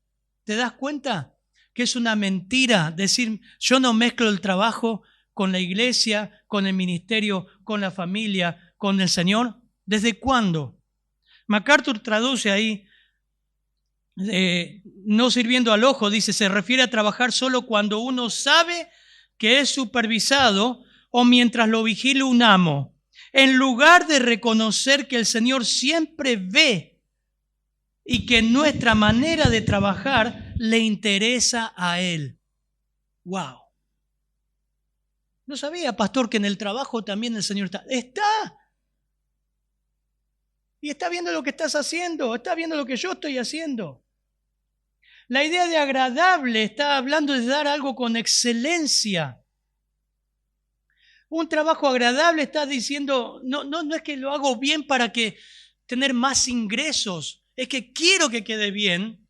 ¿Te das cuenta que es una mentira decir yo no mezclo el trabajo con la iglesia, con el ministerio, con la familia, con el Señor? ¿Desde cuándo? MacArthur traduce ahí, no sirviendo al ojo, dice, se refiere a trabajar solo cuando uno sabe que es supervisado o mientras lo vigila un amo, en lugar de reconocer que el Señor siempre ve y que nuestra manera de trabajar le interesa a Él. ¡Wow! No sabía, pastor, que en el trabajo también el Señor está. ¡Está! Y está viendo lo que estás haciendo, está viendo lo que yo estoy haciendo. La idea de agradable está hablando de dar algo con excelencia. Un trabajo agradable está diciendo, no es que lo hago bien para tener más ingresos, es que quiero que quede bien.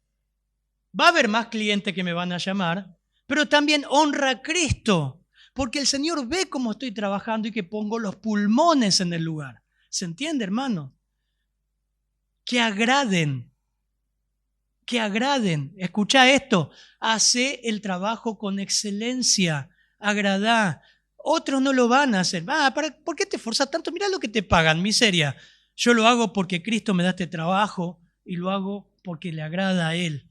Va a haber más clientes que me van a llamar, pero también honra a Cristo, porque el Señor ve cómo estoy trabajando y que pongo los pulmones en el lugar. ¿Se entiende, hermano? Que agraden. Escucha esto, hace el trabajo con excelencia, agradá. Otros no lo van a hacer. ¿Por qué te esforzas tanto? Mirá lo que te pagan, miseria. Yo lo hago porque Cristo me da este trabajo y lo hago porque le agrada a Él,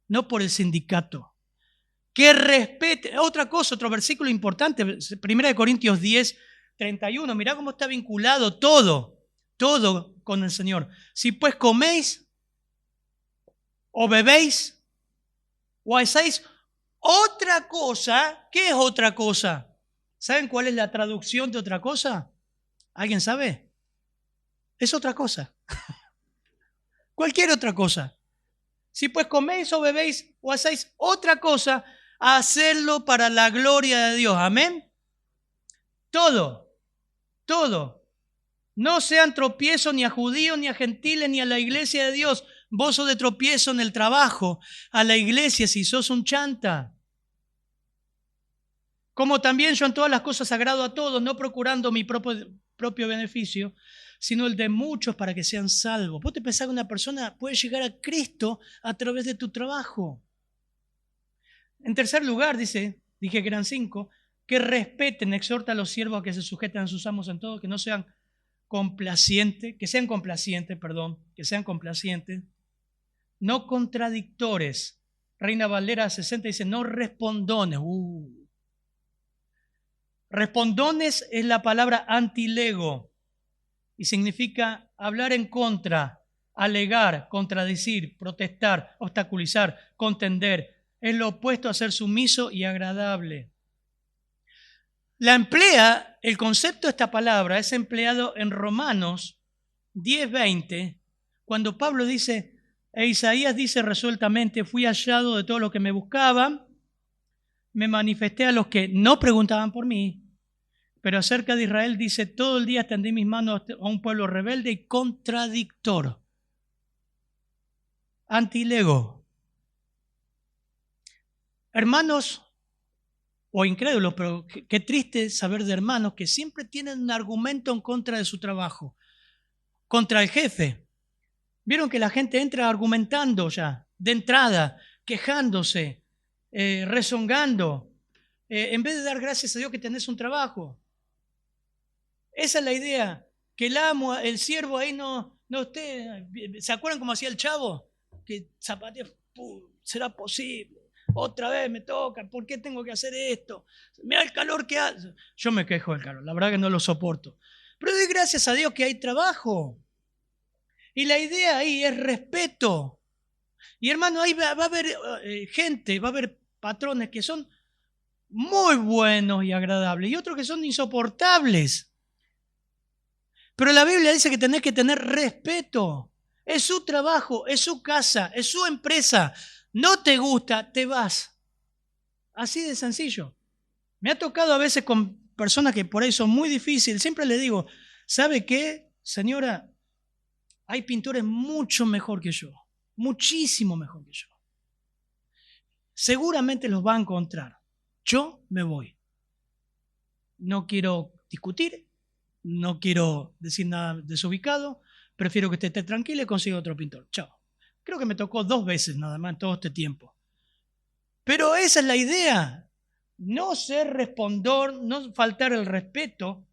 no por el sindicato. que respete. Otra cosa, otro versículo importante, 1 Corintios 10, 31. Mirá cómo está vinculado todo con el Señor. Si pues coméis o bebéis o hacéis otra cosa, ¿qué es otra cosa? ¿Saben cuál es la traducción de otra cosa? ¿Alguien sabe? Es otra cosa. Cualquier otra cosa. Si pues coméis o bebéis o hacéis otra cosa, hacerlo para la gloria de Dios. Amén. Todo. No sean tropiezo ni a judíos, ni a gentiles, ni a la iglesia de Dios. Vos sos de tropiezo en el trabajo, a la iglesia si sos un chanta. Como también yo en todas las cosas agrado a todos, no procurando mi propio beneficio, sino el de muchos para que sean salvos. Vos te pensás que una persona puede llegar a Cristo a través de tu trabajo. En tercer lugar, dije que eran 5, que respeten, exhorta a los siervos a que se sujeten a sus amos en todo, que sean complacientes, no contradictores. Reina Valera 60 dice, no respondones. Respondones es la palabra antilego y significa hablar en contra, alegar, contradecir, protestar, obstaculizar, contender. Es lo opuesto a ser sumiso y agradable. El concepto de esta palabra es empleado en Romanos 10:20, cuando Pablo dice, Isaías dice resueltamente, fui hallado de todo lo que me buscaban, me manifesté a los que no preguntaban por mí, pero acerca de Israel dice, todo el día extendí mis manos a un pueblo rebelde y contradictor, antilego. Hermanos o incrédulos, pero qué triste saber de hermanos que siempre tienen un argumento en contra de su trabajo, contra el jefe. Vieron que la gente entra argumentando ya, de entrada, quejándose, rezongando, en vez de dar gracias a Dios que tenés un trabajo. Esa es la idea, que el amo, el siervo ahí no esté. ¿Se acuerdan cómo hacía el chavo? Que zapatea, ¿será posible? Otra vez me toca, ¿por qué tengo que hacer esto? Mira el calor que hace. Yo me quejo del calor, la verdad que no lo soporto. Pero doy gracias a Dios que hay trabajo. Y la idea ahí es respeto. Y hermano, ahí va a haber gente, va a haber patrones que son muy buenos y agradables y otros que son insoportables. Pero la Biblia dice que tenés que tener respeto. Es su trabajo, es su casa, es su empresa. No te gusta, te vas. Así de sencillo. Me ha tocado a veces con personas que por ahí son muy difíciles. Siempre le digo, ¿sabe qué, señora? Hay pintores mucho mejor que yo. Muchísimo mejor que yo. Seguramente los va a encontrar. Yo me voy. No quiero discutir. No quiero decir nada desubicado. Prefiero que usted esté tranquilo y consiga otro pintor. Chao. Creo que me tocó 2 veces nada más en todo este tiempo. Pero esa es la idea. No ser respondor, no faltar el respeto.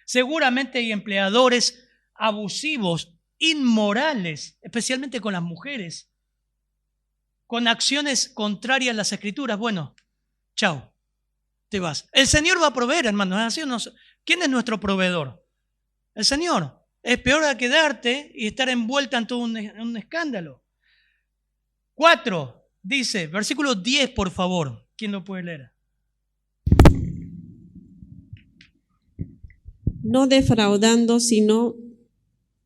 Seguramente hay empleadores abusivos, inmorales, especialmente con las mujeres, con acciones contrarias a las Escrituras. Bueno, chao, te vas. El Señor va a proveer, hermanos. ¿Así o no? ¿Quién es nuestro proveedor? El Señor. Es peor a quedarte y estar envuelta en todo un escándalo. 4, dice, versículo 10, por favor. ¿Quién lo puede leer? No defraudando, sino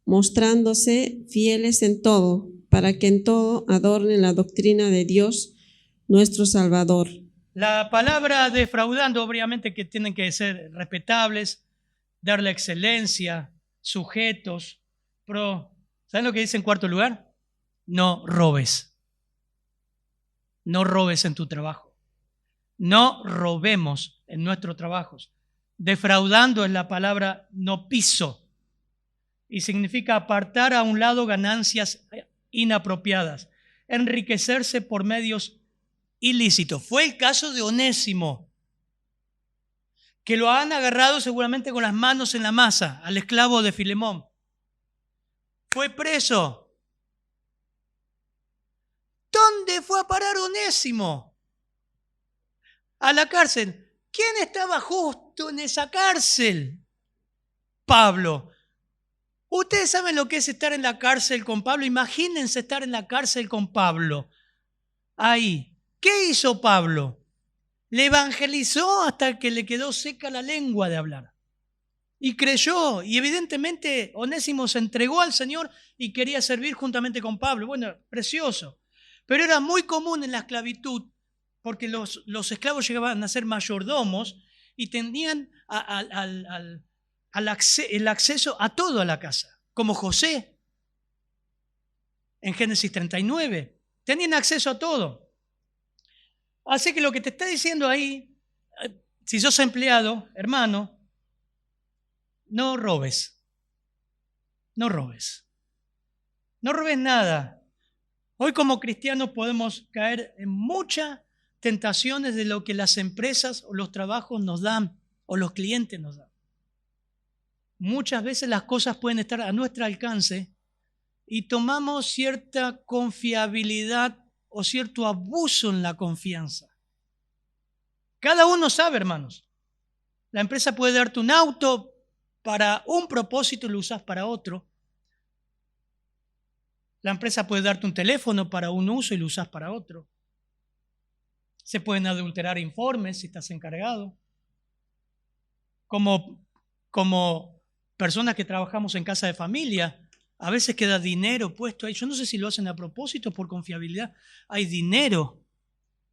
mostrándose fieles en todo, para que en todo adornen la doctrina de Dios, nuestro Salvador. La palabra defraudando, obviamente que tienen que ser respetables, darle excelencia, sujetos, pero ¿saben lo que dice en 4 lugar? No robes. No robes en tu trabajo. No robemos en nuestros trabajos. Defraudando es la palabra nopizo y significa apartar a un lado ganancias inapropiadas, enriquecerse por medios ilícitos. Fue el caso de Onésimo, que lo han agarrado seguramente con las manos en la masa, al esclavo de Filemón. Fue preso. ¿Dónde fue a parar Onésimo? a la cárcel. ¿Quién estaba justo en esa cárcel? Pablo. Ustedes saben lo que es estar en la cárcel con Pablo. Imagínense estar en la cárcel con Pablo. Ahí. ¿Qué hizo Pablo? Le evangelizó hasta que le quedó seca la lengua de hablar. Y creyó. Y evidentemente Onésimo se entregó al Señor y quería servir juntamente con Pablo. Bueno, precioso. Pero era muy común en la esclavitud, porque los esclavos llegaban a ser mayordomos y tenían el acceso a todo a la casa, como José en Génesis 39. Tenían acceso a todo. Así que lo que te está diciendo ahí, si sos empleado, hermano, no robes. No robes. No robes nada. Hoy como cristianos podemos caer en muchas tentaciones de lo que las empresas o los trabajos nos dan o los clientes nos dan. Muchas veces las cosas pueden estar a nuestro alcance y tomamos cierta confiabilidad o cierto abuso en la confianza. Cada uno sabe, hermanos. La empresa puede darte un auto para un propósito y lo usas para otro. La empresa puede darte un teléfono para un uso y lo usas para otro. Se pueden adulterar informes si estás encargado. Como personas que trabajamos en casa de familia, a veces queda dinero puesto ahí. Yo no sé si lo hacen a propósito o por confiabilidad. Hay dinero,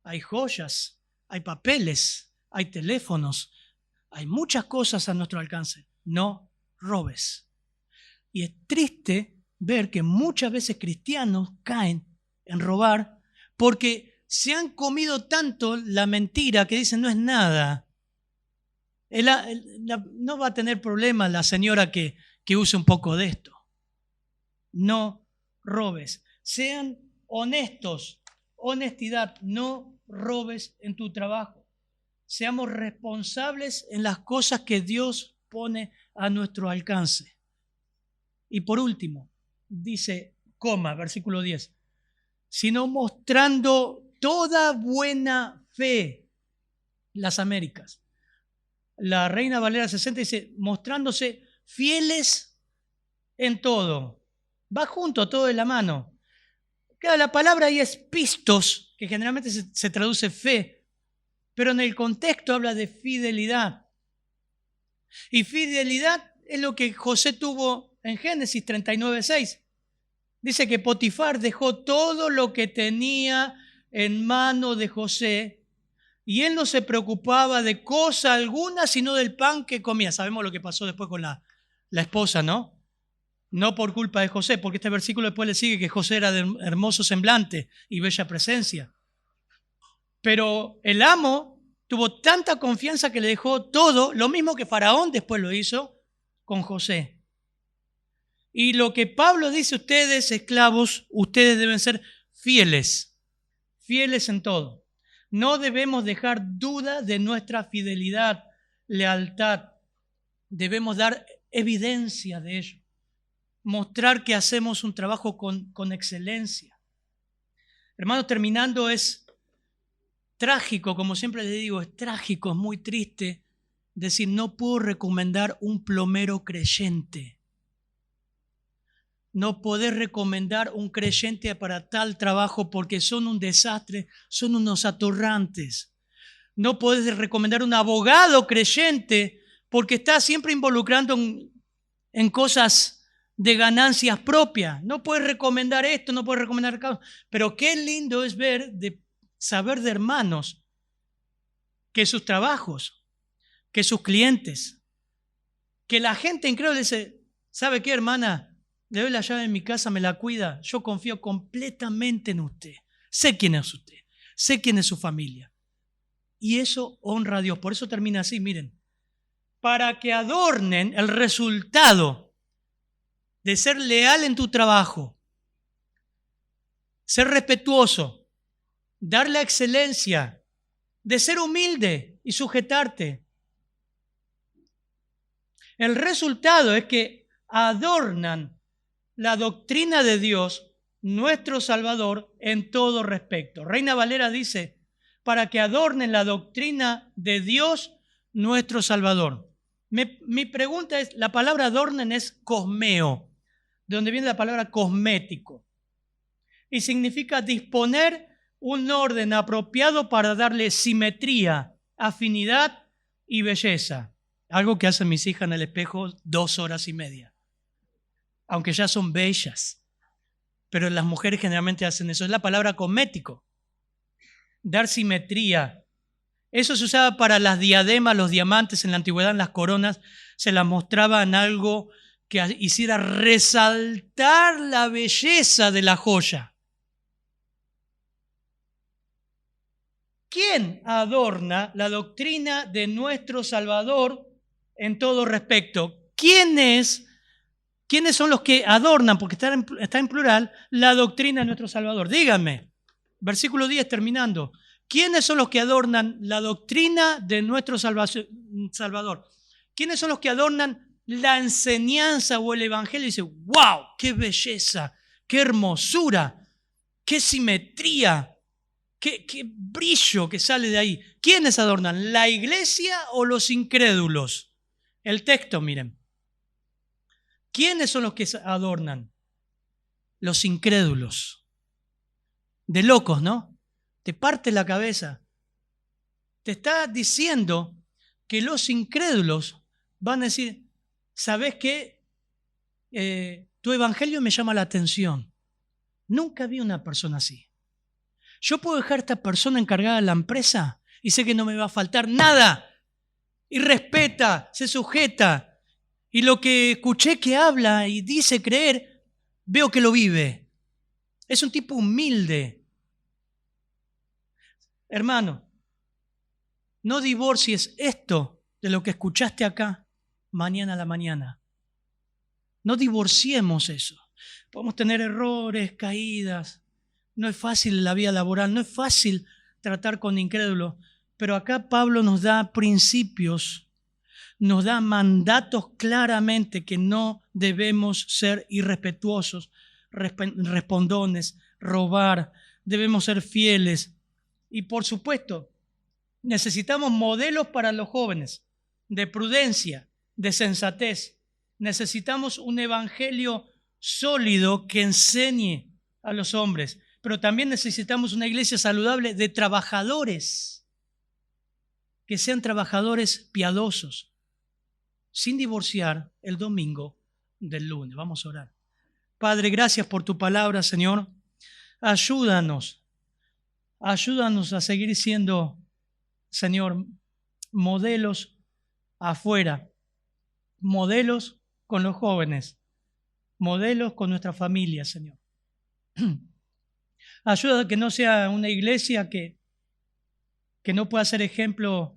hay joyas, hay papeles, hay teléfonos, hay muchas cosas a nuestro alcance. No robes. Y es triste ver que muchas veces cristianos caen en robar porque se han comido tanto la mentira que dicen no es nada. No va a tener problema la señora que use un poco de esto. No robes. Sean honestos. Honestidad. No robes en tu trabajo. Seamos responsables en las cosas que Dios pone a nuestro alcance. Y por último, dice, versículo 10, sino mostrando toda buena fe. Las Américas. La Reina Valera 60 dice, mostrándose fieles en todo. Va junto, todo de la mano. La palabra ahí es pistos, que generalmente se traduce fe, pero en el contexto habla de fidelidad. Y fidelidad es lo que José tuvo en Génesis 39:6. Dice que Potifar dejó todo lo que tenía en mano de José y él no se preocupaba de cosa alguna sino del pan que comía. Sabemos lo que pasó después con la esposa, ¿no? No por culpa de José, porque este versículo después le sigue que José era de hermoso semblante y bella presencia. Pero el amo tuvo tanta confianza que le dejó todo, lo mismo que Faraón después lo hizo con José. Y lo que Pablo dice, ustedes esclavos, ustedes deben ser fieles en todo. No debemos dejar duda de nuestra fidelidad, lealtad. Debemos dar evidencia de ello. Mostrar que hacemos un trabajo con excelencia. Hermano, terminando, es trágico, como siempre les digo, es trágico, es muy triste decir, no puedo recomendar un plomero creyente. No podés recomendar un creyente para tal trabajo porque son un desastre, son unos atorrantes. No podés recomendar un abogado creyente porque está siempre involucrando en cosas de ganancias propias. No puedes recomendar esto, no puedes recomendar... Pero qué lindo es saber de hermanos que sus trabajos, que sus clientes, que la gente increíble dice, ¿sabe qué, hermana? Le doy la llave de mi casa, me la cuida. Yo confío completamente en usted. Sé quién es usted. Sé quién es su familia. Y eso honra a Dios. Por eso termina así, miren. Para que adornen el resultado de ser leal en tu trabajo, ser respetuoso, dar la excelencia, de ser humilde y sujetarte. El resultado es que adornan la doctrina de Dios, nuestro Salvador, en todo respecto. Reina Valera dice, para que adornen la doctrina de Dios nuestro Salvador. Mi pregunta es, la palabra adornen es cosmeo, de donde viene la palabra cosmético, y significa disponer un orden apropiado para darle simetría, afinidad y belleza. Algo que hacen mis hijas en el espejo 2 horas y media. Aunque ya son bellas. Pero las mujeres generalmente hacen eso. Es la palabra cosmético. Dar simetría. Eso se usaba para las diademas, los diamantes en la antigüedad, en las coronas. Se las mostraban algo que hiciera resaltar la belleza de la joya. ¿Quién adorna la doctrina de nuestro Salvador en todo respecto? ¿Quiénes son los que adornan, porque está en plural, la doctrina de nuestro Salvador? Díganme, versículo 10 terminando. ¿Quiénes son los que adornan la doctrina de nuestro Salvador? ¿Quiénes son los que adornan la enseñanza o el evangelio? Y dice, ¡wow! ¡Qué belleza! ¡Qué hermosura! ¡Qué simetría! ¡Qué brillo que sale de ahí! ¿Quiénes adornan? ¿La iglesia o los incrédulos? El texto, miren. ¿Quiénes son los que adornan? Los incrédulos. De locos, ¿no? Te parte la cabeza. Te está diciendo que los incrédulos van a decir, ¿sabes qué? Tu evangelio me llama la atención. Nunca vi una persona así. Yo puedo dejar a esta persona encargada de la empresa y sé que no me va a faltar nada. Y respeta, se sujeta. Y lo que escuché que habla y dice creer, veo que lo vive. Es un tipo humilde. Hermano, no divorcies esto de lo que escuchaste acá mañana a la mañana. No divorciemos eso. Podemos tener errores, caídas. No es fácil la vida laboral, no es fácil tratar con incrédulos, pero acá Pablo nos da principios, nos da mandatos claramente que no debemos ser irrespetuosos, respondones, robar, debemos ser fieles. Y por supuesto, necesitamos modelos para los jóvenes, de prudencia, de sensatez. Necesitamos un evangelio sólido que enseñe a los hombres. Pero también necesitamos una iglesia saludable de trabajadores, que sean trabajadores piadosos, sin divorciar el domingo del lunes. Vamos a orar. Padre, gracias por tu palabra, Señor. Ayúdanos a seguir siendo, Señor, modelos afuera, modelos con los jóvenes, modelos con nuestra familia, Señor. Ayuda a que no sea una iglesia que no pueda ser ejemplo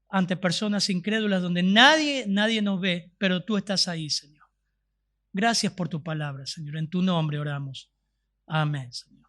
ante personas incrédulas donde nadie nos ve, pero tú estás ahí, Señor. Gracias por tu palabra, Señor. En tu nombre oramos. Amén, Señor.